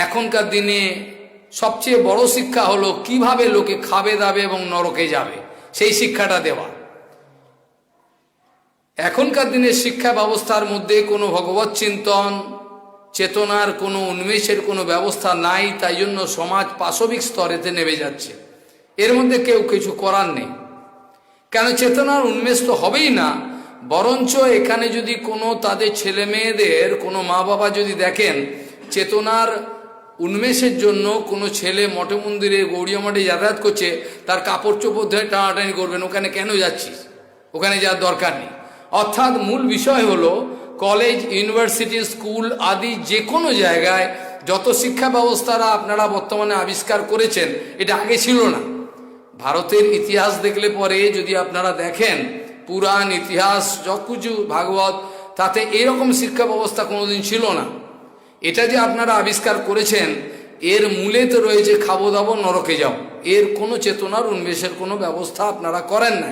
এখনকার দিনে সবচেয়ে বড় শিক্ষা হলো কিভাবে লোকে খাবে দাবে এবং নরকে যাবে, সেই শিক্ষাটা দেওয়া। এখনকার দিনের শিক্ষা ব্যবস্থার মধ্যে কোনো ভগবত চিন্তন, চেতনার কোনো উন্মেষের কোনো ব্যবস্থা নাই। তাই জন্য সমাজ পাশবিক স্তরেতে নেমে যাচ্ছে। এর মধ্যে কেউ কিছু করার নেই, কেন চেতনার উন্মেষ তো হবেই না। বরঞ্চ এখানে যদি কোনো তাদের ছেলে মেয়েদের কোনো মা বাবা যদি দেখেন চেতনার উন্মেষের জন্য কোনো ছেলে মঠে মন্দিরে গৌড়ীয় মঠে যাতায়াত করছে, তার কাপড় চোপড় ধরে টানাটানি করবেন, ওখানে কেন যাচ্ছিস, ওখানে যাওয়ার দরকার নেই। অর্থাৎ মূল বিষয় হলো কলেজ, ইউনিভার্সিটি, স্কুল আদি যে কোনো জায়গায় যত শিক্ষা ব্যবস্থারা আপনারা বর্তমানে আবিষ্কার করেছেন, এটা আগে ছিল না। ভারতের ইতিহাস দেখলে পরে যদি আপনারা দেখেন পুরাণ ইতিহাস যা কিছু ভাগবত, তাতে এরকম শিক্ষা ব্যবস্থা কোনোদিন ছিল না। এটা যে আপনারা আবিষ্কার করেছেন, এর মূলে তো রয়েছে খাবো দাবো নরকে যাও। এর কোনো চেতনার উন্মেষের কোনো ব্যবস্থা আপনারা করেন না।